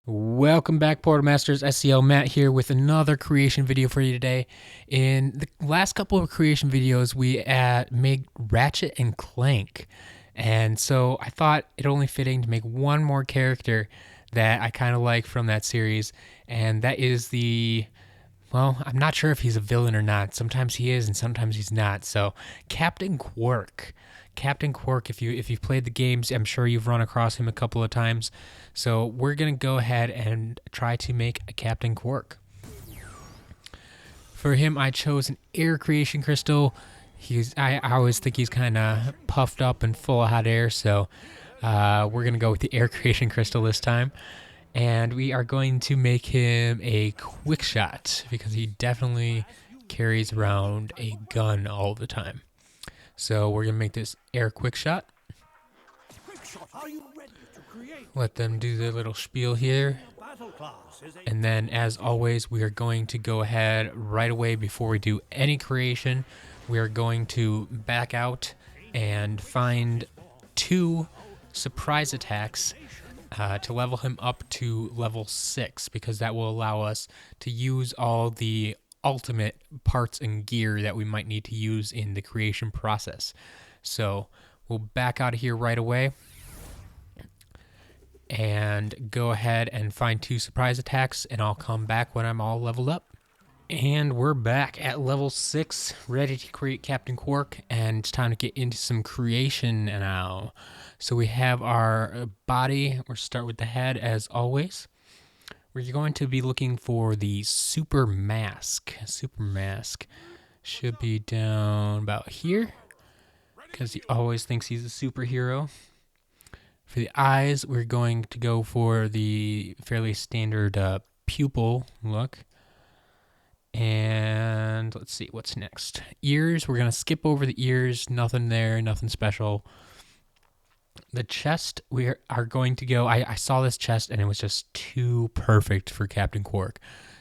Welcome back, Portal Masters. SEL Matt here with another creation video for you today. In the last couple of creation videos, we made Ratchet and Clank. And so I thought it only fitting to make one more character that I kind of like from that series. And that is well, I'm not sure if he's a villain or not. Sometimes he is and sometimes he's not. So Captain Quark. Captain Quark, if you've played the games, I'm sure you've run across him a couple of times. So we're going to go ahead and try to make a Captain Quark. For him, I chose an air creation crystal. I always think he's kind of puffed up and full of hot air, so we're going to go with the air creation crystal this time. And we are going to make him a quick shot because he definitely carries around a gun all the time. So we're going to make this air quick shot. Let them do their little spiel here. And then, as always, we are going to go ahead right away before we do any creation. We are going to back out and find 2 surprise attacks to level him up to level 6, because that will allow us to use all the ultimate parts and gear that we might need to use in the creation process. So we'll back out of here right away and go ahead and find 2 surprise attacks, and I'll come back when I'm all leveled up. And we're back at level 6, ready to create Captain Quark, and it's time to get into some creation now. So we have our body. We'll start with the head as always. We're going to be looking for the super mask. Super mask should be down about here, because he always thinks he's a superhero. For the eyes, we're going to go for the fairly standard pupil look. And let's see, what's next? Ears, we're going to skip over the ears. Nothing there, nothing special. The chest, we are going to go, I saw this chest and it was just too perfect for Captain Quark.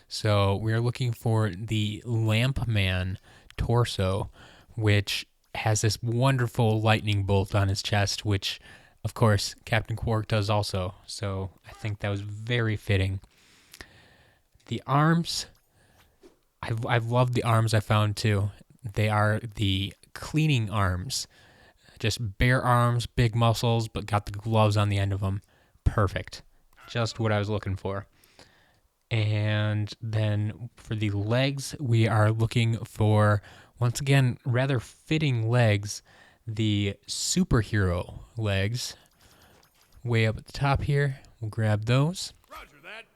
So we are looking for the Lamp Man torso, which has this wonderful lightning bolt on his chest, which, of course, Captain Quark does also. So I think that was very fitting. The arms, I've loved the arms I found too. They are the cleaning arms. Just bare arms, big muscles, but got the gloves on the end of them. Perfect. Just what I was looking for. And then for the legs, we are looking for, once again, rather fitting legs. The superhero legs. Way up at the top here. We'll grab those. Roger that.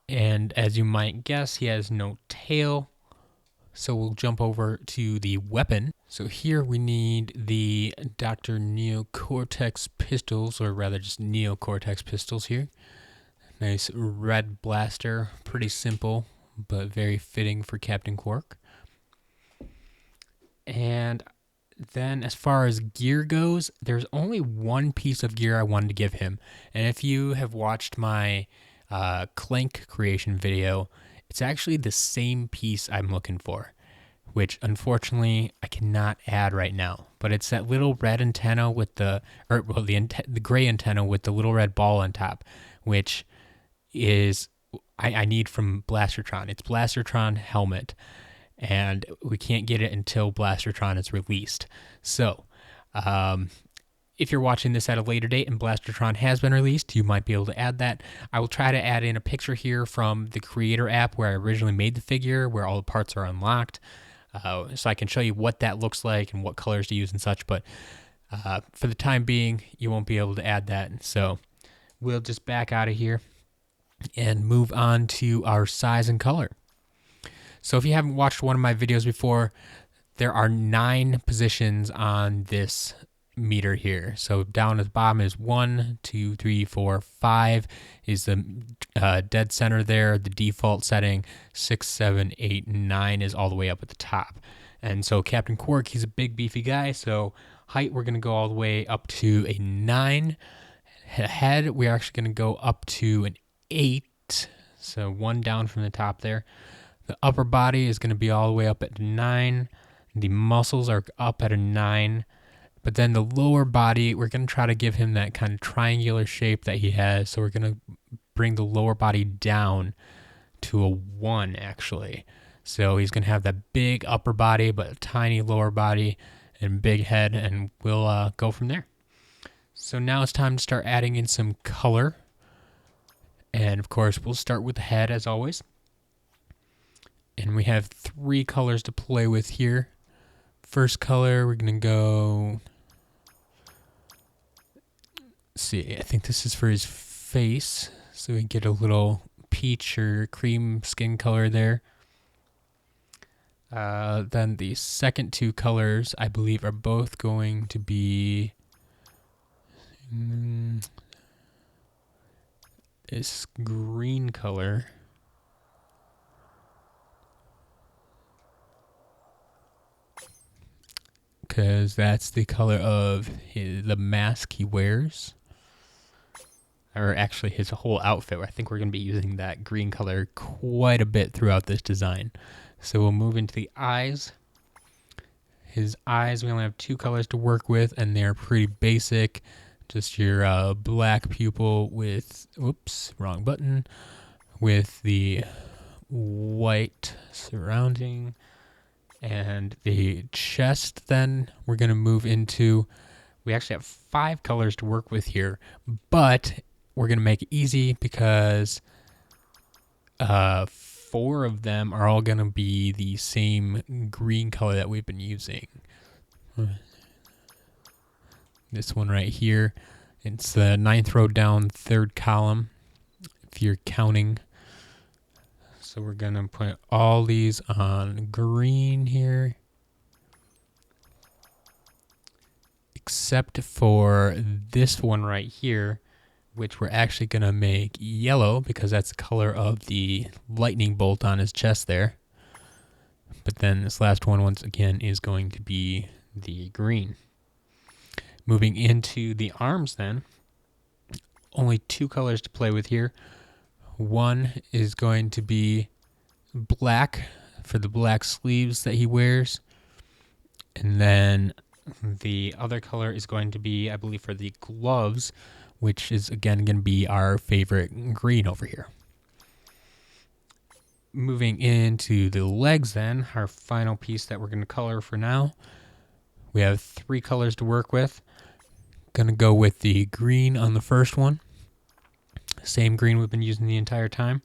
And as you might guess, he has no tail. So we'll jump over to the weapon. So here we need the Dr. Neocortex pistols, or rather just Neocortex pistols here. Nice red blaster, pretty simple, but very fitting for Captain Quark. And then as far as gear goes, there's only one piece of gear I wanted to give him. And if you have watched my Clank creation video, it's actually the same piece I'm looking for, which unfortunately I cannot add right now. But it's that little red antenna with the gray antenna with the little red ball on top, which is I need from Blastertron. It's Blastertron helmet, and we can't get it until Blastertron is released. So, if you're watching this at a later date and Blastertron has been released, you might be able to add that. I will try to add in a picture here from the Creator app where I originally made the figure, where all the parts are unlocked, so I can show you what that looks like and what colors to use and such. But for the time being, you won't be able to add that. So we'll just back out of here and move on to our size and color. So if you haven't watched one of my videos before, there are 9 positions on this meter here. So down at the bottom is 1, 2, 3, 4, 5 is the dead center there. The default setting 6, 7, 8, 9 is all the way up at the top. And so Captain Quark, he's a big beefy guy. So height, we're going to go all the way up to a 9. Head, we're actually going to go up to an 8. So 1 down from the top there. The upper body is going to be all the way up at 9. The muscles are up at a 9. But then the lower body, we're going to try to give him that kind of triangular shape that he has. So we're going to bring the lower body down to a 1, actually. So he's going to have that big upper body, but a tiny lower body and big head, and we'll go from there. So now it's time to start adding in some color. And of course, we'll start with the head as always. And we have 3 colors to play with here. First color, we're going to go... see, I think this is for his face. So we get a little peach or cream skin color there. Then the second 2 colors, I believe, are both going to be this green color. Because that's the color of the mask he wears. Or actually his whole outfit. I think we're going to be using that green color quite a bit throughout this design. So we'll move into the eyes. His eyes, we only have 2 colors to work with, and they're pretty basic. Just your black pupil with, whoops, wrong button, with the white surrounding. And the chest, then, we're going to move into, we actually have 5 colors to work with here, but we're going to make it easy because 4 of them are all going to be the same green color that we've been using. This one right here, it's the 9th row down, 3rd column, if you're counting. So we're going to put all these on green here. Except for this one right here, which we're actually going to make yellow because that's the color of the lightning bolt on his chest there. But then this last one, once again, is going to be the green. Moving into the arms then, only 2 colors to play with here. One is going to be black for the black sleeves that he wears. And then the other color is going to be, I believe, for the gloves, which is again going to be our favorite green over here. Moving into the legs then, our final piece that we're going to color for now. We have 3 colors to work with. Going to go with the green on the first one. Same green we've been using the entire time.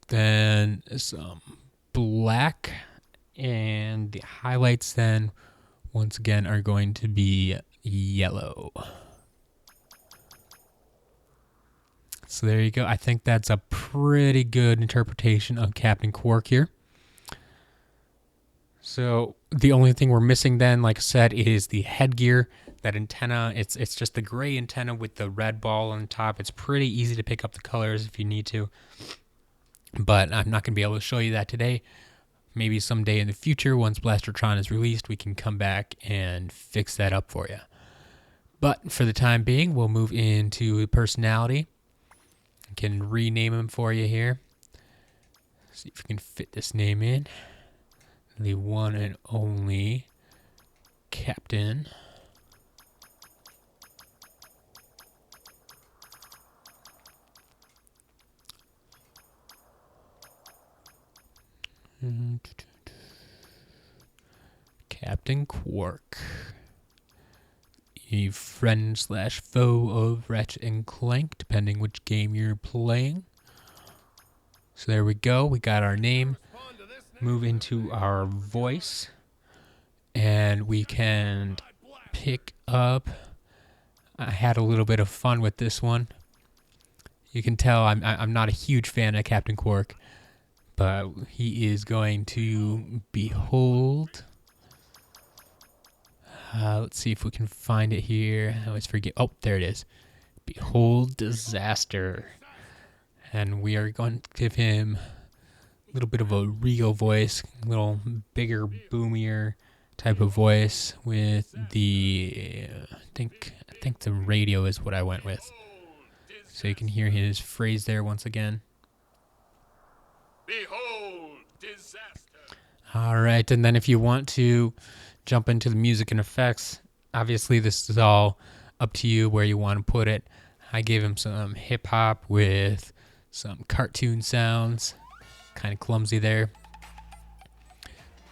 Then some black, and the highlights then once again are going to be yellow. So there you go. I think that's a pretty good interpretation of Captain Quark here. So the only thing we're missing then, like I said, is the headgear. That antenna, it's just the gray antenna with the red ball on top. It's pretty easy to pick up the colors if you need to. But I'm not going to be able to show you that today. Maybe someday in the future, once Blastertron is released, we can come back and fix that up for you. But for the time being, we'll move into personality. I can rename him for you here. See if we can fit this name in. The one and only Captain. Captain Quark, a friend / foe of Ratchet and Clank, depending which game you're playing. So there we go. We got our name. Move into our voice, and we can pick up. I had a little bit of fun with this one. You can tell I'm not a huge fan of Captain Quark. But he is going to behold. Let's see if we can find it here. I always forget. Oh, there it is. Behold disaster. And we are going to give him a little bit of a real voice, a little bigger, boomier type of voice with the, I think the radio is what I went with. So you can hear his phrase there once again. Behold disaster. All right, and then if you want to jump into the music and effects. Obviously, this is all up to you where you want to put it. I gave him some hip hop with some cartoon sounds. Kind of clumsy there.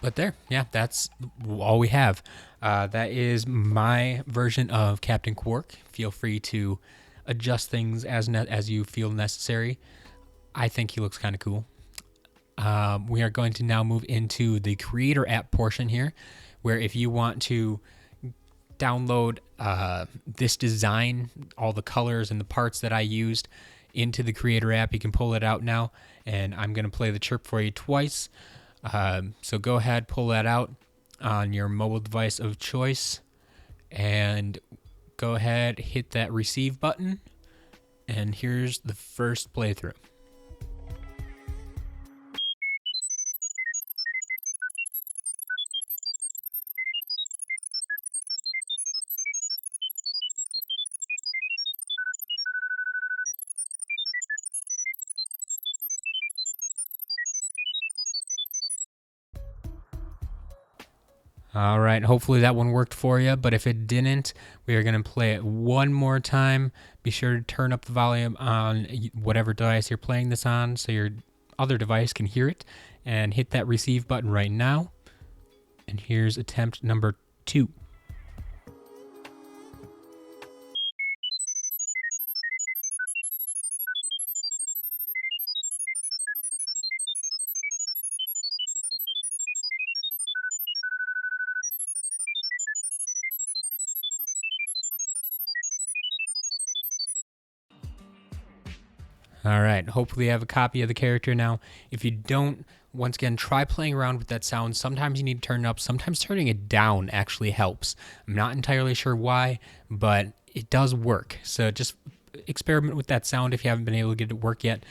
But there, yeah, that's all we have. That is my version of Captain Quark. Feel free to adjust things as you feel necessary. I think he looks kind of cool. We are going to now move into the creator app portion here, where if you want to download this design, all the colors and the parts that I used into the creator app, you can pull it out now, and I'm going to play the chirp for you twice. So go ahead, pull that out on your mobile device of choice, and go ahead, hit that receive button, and here's the first playthrough. All right, hopefully that one worked for you, but if it didn't, we are going to play it one more time. Be sure to turn up the volume on whatever device you're playing this on so your other device can hear it, and hit that receive button right now. And here's attempt number 2. All right, hopefully you have a copy of the character now. If you don't, once again, try playing around with that sound. Sometimes you need to turn it up. Sometimes turning it down actually helps. I'm not entirely sure why, but it does work. So just experiment with that sound if you haven't been able to get it to work yet.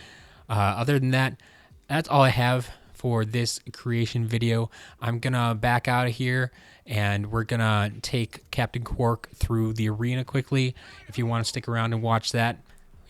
Other than that, that's all I have for this creation video. I'm going to back out of here, and we're going to take Captain Quark through the arena quickly. If you want to stick around and watch that,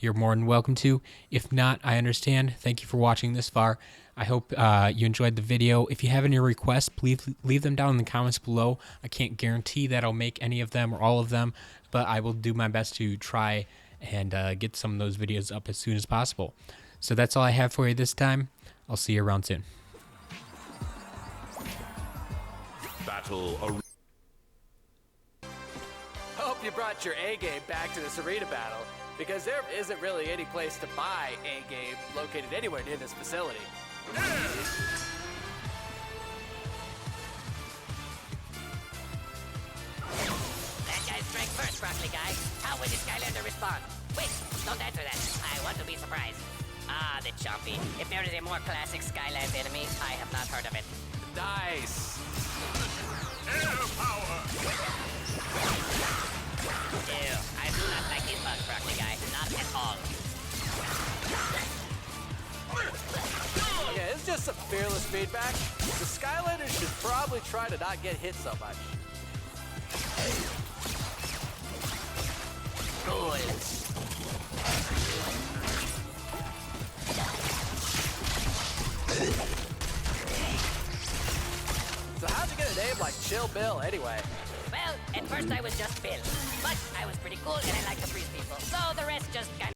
you're more than welcome to. If not, I understand. Thank you for watching this far. I hope you enjoyed the video. If you have any requests, please leave them down in the comments below. I can't guarantee that I'll make any of them or all of them, but I will do my best to try and get some of those videos up as soon as possible. So that's all I have for you this time. I'll see you around soon. Hope you brought your A-game back to this arena battle, because there isn't really any place to buy A-game located anywhere near this facility. That guy strike first, Broccoli guy. How will the Skylander respond? Wait, don't answer that. I want to be surprised. Ah, the Chompy. If there is a more classic Skyland enemy, I have not heard of it. Nice. Air power! Ew, I do not like these bugs, Broccoli guy. Not at all. Okay, it's just some fearless feedback. The Skylanders should probably try to not get hit so much. Cool. So how'd you get a name like Chill Bill anyway? Well, at first I was just Bill, but I was pretty cool and I like to freeze people, so the rest just kind